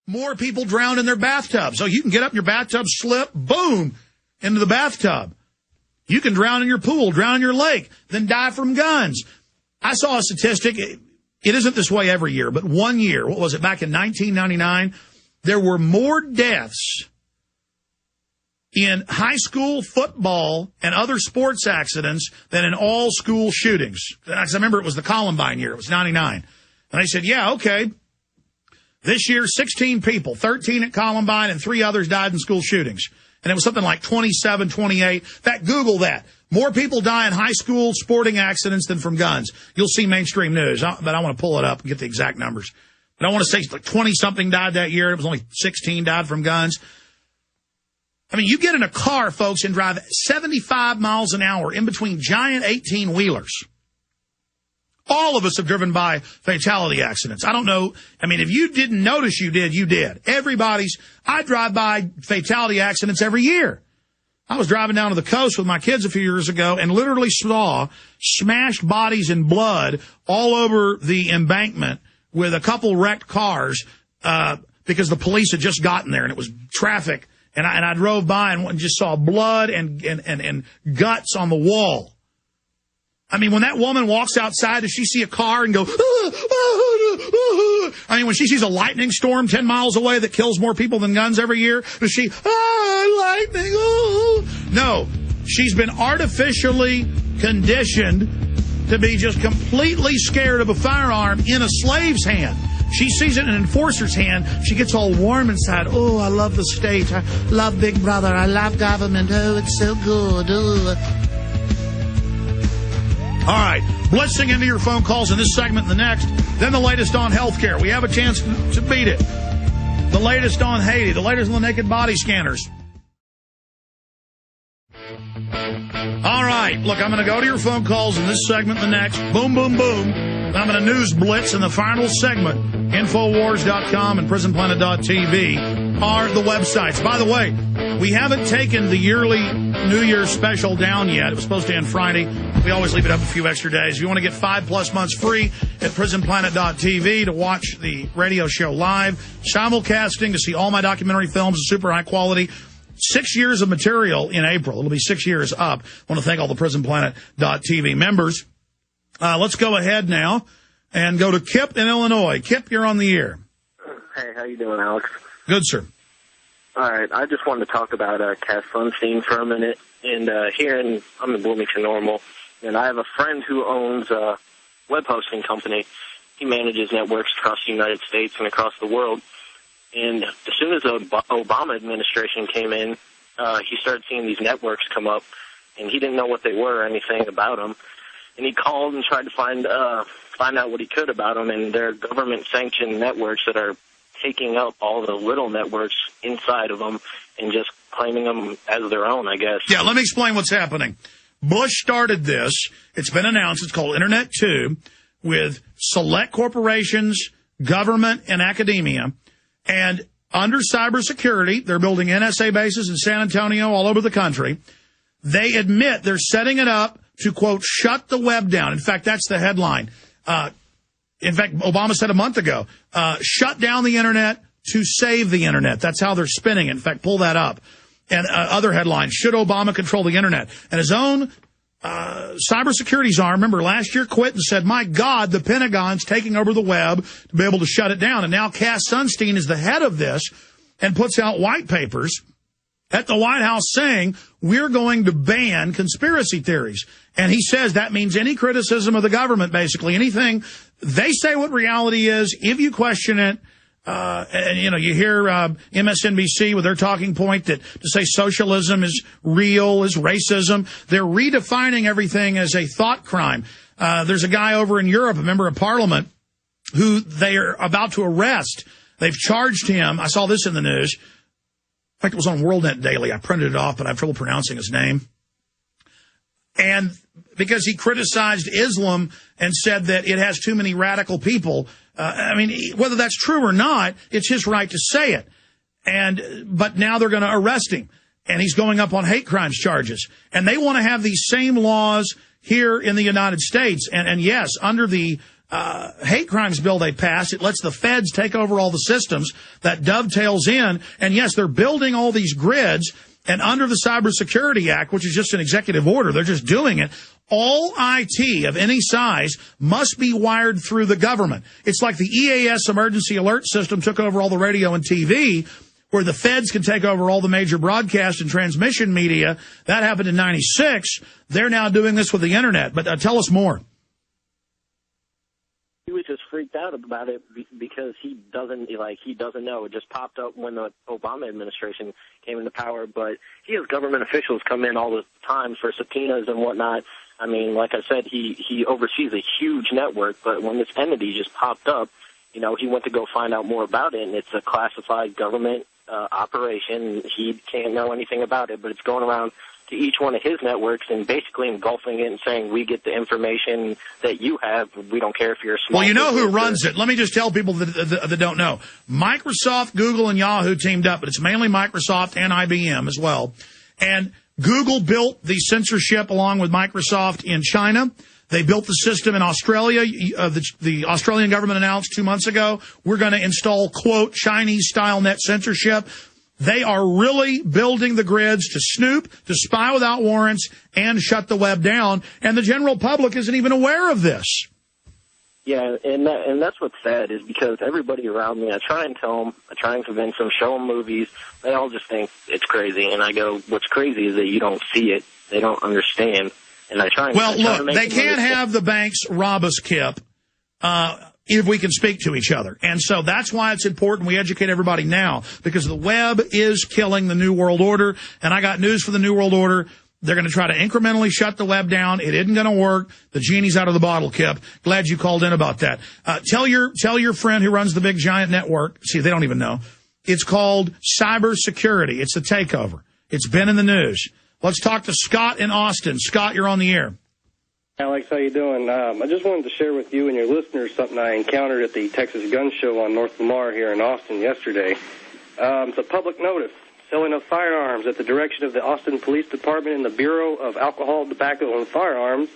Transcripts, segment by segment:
more people drown in their bathtub. So you can get up in your bathtub, slip, boom, into the bathtub. You can drown in your pool, drown in your lake, then die from guns. I saw a statistic. It isn't this way every year, but one year, what was it, back in 1999, there were more deaths in high school football and other sports accidents than in all school shootings. I remember it was the Columbine year. It was 99. And they said, yeah, okay. This year, 16 people, 13 at Columbine, and 3 others died in school shootings. And it was something like 27, 28. In fact, Google that. More people die in high school sporting accidents than from guns. You'll see mainstream news, but I want to pull it up and get the exact numbers. But I want to say like 20-something died that year. It was only 16 died from guns. I mean, you get in a car, folks, and drive 75 miles an hour in between giant 18-wheelers. All of us have driven by fatality accidents. I don't know. I mean, if you didn't notice you did, you did. I drive by fatality accidents every year. I was driving down to the coast with my kids a few years ago and literally saw smashed bodies and blood all over the embankment with a couple wrecked cars, because the police had just gotten there and it was traffic. And I drove by and just saw blood and guts on the wall. I mean, when that woman walks outside, does she see a car and go, I mean, when she sees a lightning storm 10 miles away that kills more people than guns every year, does she, lightning, No, she's been artificially conditioned to be just completely scared of a firearm in a slave's hand. She sees it in an enforcer's hand. She gets all warm inside. Oh, I love the state. I love Big Brother. I love government. Oh, it's so good. Oh. All right, blitzing into your phone calls in this segment and the next. Then the latest on healthcare. We have a chance to beat it. The latest on Haiti. The latest on the naked body scanners. All right, look, I'm going to go to your phone calls in this segment and the next. Boom, boom, boom. I'm going to news blitz in the final segment. Infowars.com and prisonplanet.tv are the websites. By the way, we haven't taken the yearly New Year's special down yet. It was supposed to end Friday. We always leave it up a few extra days. If you want to get 5+ months free at prisonplanet.tv to watch the radio show live, simulcasting, to see all my documentary films of super high quality. 6 years of material in April. It'll be 6 years up. I want to thank all the prisonplanet.tv members. Let's go ahead now and go to Kip in Illinois. Kip, you're on the air. Hey, how you doing, Alex? Good, sir. All right, I just wanted to talk about Cass Sunstein for a minute. And I'm in Bloomington Normal, and I have a friend who owns a web hosting company. He manages networks across the United States and across the world. And as soon as the Obama administration came in, he started seeing these networks come up, and he didn't know what they were or anything about them. And he called and tried to find out what he could about them, and they're government-sanctioned networks that are taking up all the little networks inside of them and just claiming them as their own, I guess. Yeah, let me explain what's happening. Bush started this. It's been announced. It's called Internet 2, with select corporations, government, and academia. And under cybersecurity, they're building NSA bases in San Antonio, all over the country. They admit they're setting it up to, quote, shut the web down. In fact, that's the headline. In fact, Obama said a month ago, shut down the Internet to save the Internet. That's how they're spinning it. In fact, pull that up. And other headlines, should Obama control the Internet? And his own cybersecurity czar, remember, last year quit and said, my God, the Pentagon's taking over the web to be able to shut it down. And now Cass Sunstein is the head of this and puts out white papers at the White House saying, we're going to ban conspiracy theories. And he says that means any criticism of the government, basically, anything. They say what reality is. If you question it, and, you hear MSNBC with their talking point that to say socialism is real, is racism. They're redefining everything as a thought crime. There's a guy over in Europe, a member of parliament, who they are about to arrest. They've charged him. I saw this in the news. In fact, it was on WorldNet Daily. I printed it off, but I have trouble pronouncing his name. And because he criticized Islam and said that it has too many radical people. I mean, whether that's true or not, it's his right to say it. But now they're going to arrest him. And he's going up on hate crimes charges. And they want to have these same laws here in the United States. And yes, under the hate crimes bill they passed. It lets the feds take over all the systems that dovetails in. And yes, they're building all these grids. And under the Cybersecurity Act, which is just an executive order, they're just doing it. All IT of any size must be wired through the government. It's like the EAS emergency alert system took over all the radio and TV, where the feds can take over all the major broadcast and transmission media. That happened in '96. They're now doing this with the Internet. But tell us more. He was just freaked out about it because he doesn't know. It just popped up when the Obama administration came into power. But he has government officials come in all the time for subpoenas and whatnot. I mean, like I said, he oversees a huge network. But when this entity just popped up, he went to go find out more about it, and it's a classified government operation. He can't know anything about it, but it's going around to each one of his networks and basically engulfing it and saying, we get the information that you have. We don't care if you're a small. Well, you know who runs it. Let me just tell people that don't know. Microsoft, Google, and Yahoo teamed up, but it's mainly Microsoft and IBM as well. And Google built the censorship along with Microsoft in China. They built the system in Australia. The Australian government announced 2 months ago, we're going to install, quote, Chinese-style net censorship. They are really building the grids to snoop, to spy without warrants, and shut the web down. And the general public isn't even aware of this. Yeah, and that's what's sad is because everybody around me, I try and tell them, I try and convince them, show them movies. They all just think it's crazy. And I go, what's crazy is that you don't see it. They don't understand. And I try and look, they can't have the banks rob us, Kip, if we can speak to each other. And so that's why it's important we educate everybody now, because the web is killing the New World Order. And I got news for the New World Order. They're going to try to incrementally shut the web down. It isn't going to work. The genie's out of the bottle, Kip. Glad you called in about that. Tell your friend who runs the big giant network. See, they don't even know. It's called cybersecurity. It's the takeover. It's been in the news. Let's talk to Scott in Austin. Scott, you're on the air. Alex, how you doing? I just wanted to share with you and your listeners something I encountered at the Texas Gun Show on North Lamar here in Austin yesterday. It's a public notice. Selling of firearms at the direction of the Austin Police Department and the Bureau of Alcohol, Tobacco, and Firearms.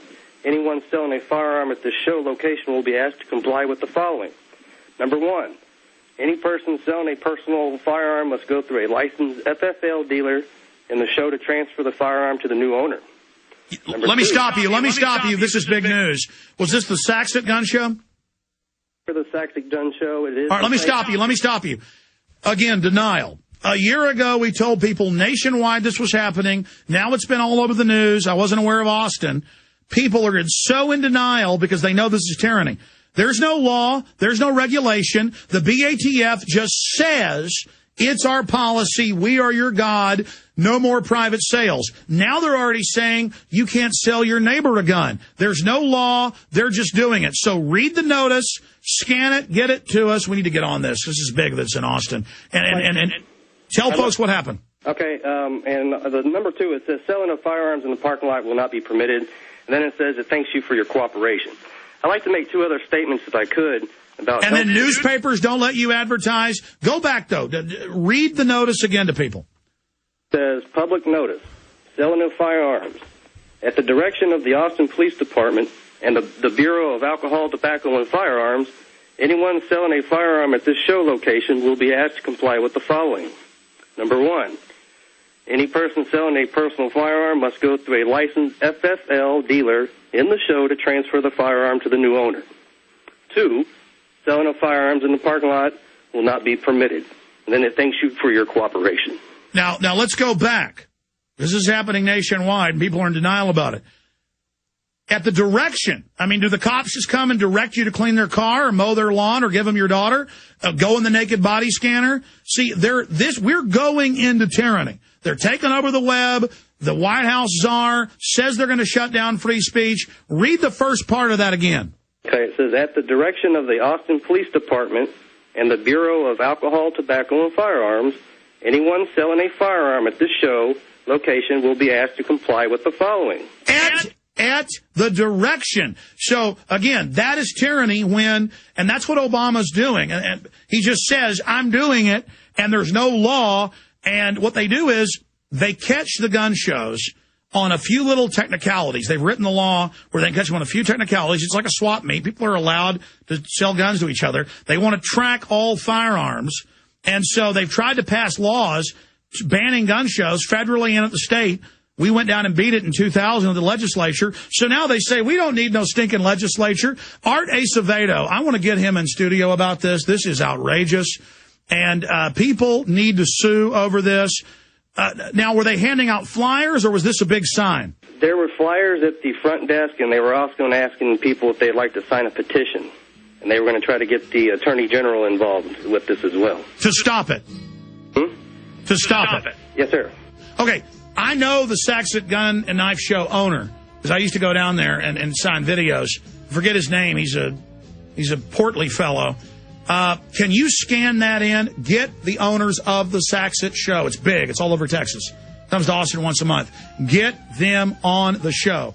Anyone selling a firearm at this show location will be asked to comply with the following. Number one, any person selling a personal firearm must go through a licensed FFL dealer in the show to transfer the firearm to the new owner. Let me stop you. This is big news. Was this the Saxon Gun Show? For the Saxon Gun Show, it is. All right, let me stop you. Again, denial. A year ago, we told people nationwide this was happening. Now it's been all over the news. I wasn't aware of Austin. People are so in denial because they know this is tyranny. There's no law. There's no regulation. The BATF just says it's our policy. We are your God. No more private sales. Now they're already saying you can't sell your neighbor a gun. There's no law. They're just doing it. So read the notice, scan it, get it to us. We need to get on this. This is big that's in Austin. And tell folks what happened. Okay, and the number two, it says selling of firearms in the parking lot will not be permitted. And then it says it thanks you for your cooperation. I'd like to make two other statements if I could. And then newspapers don't let you advertise. Go back, though. Read the notice again to people. It says public notice, selling of firearms. At the direction of the Austin Police Department and the Bureau of Alcohol, Tobacco, and Firearms, anyone selling a firearm at this show location will be asked to comply with the following. Number one, any person selling a personal firearm must go through a licensed FFL dealer in the show to transfer the firearm to the new owner. Two, selling of firearms in the parking lot will not be permitted. And then it thanks you for your cooperation. Now let's go back. This is happening nationwide, and people are in denial about it. At the direction, do the cops just come and direct you to clean their car or mow their lawn or give them your daughter? Go in the naked body scanner? See, we're going into tyranny. They're taking over the web. The White House czar says they're going to shut down free speech. Read the first part of that again. Okay, it says, at the direction of the Austin Police Department and the Bureau of Alcohol, Tobacco, and Firearms, anyone selling a firearm at this show location will be asked to comply with the following. At the direction. So, again, that is tyranny and that's what Obama's doing. And he just says, I'm doing it, and there's no law. And what they do is they catch the gun shows on a few little technicalities. They've written the law where they can catch them on a few technicalities. It's like a swap meet. People are allowed to sell guns to each other. They want to track all firearms. And so they've tried to pass laws banning gun shows federally and at the state. We went down and beat it in 2000 in the legislature. So now they say we don't need no stinking legislature. Art Acevedo, I want to get him in studio about this. This is outrageous. And people need to sue over this. Now, were they handing out flyers, or was this a big sign? There were flyers at the front desk, and they were also asking people if they'd like to sign a petition. And they were going to try to get the Attorney General involved with this as well. To stop it? To stop it? Yes, sir. Okay, I know the Saxon Gun and Knife Show owner, because I used to go down there and sign videos. I forget his name. He's a portly fellow. Can you scan that in? Get the owners of the Saxon Show. It's big. It's all over Texas. Comes to Austin once a month. Get them on the show.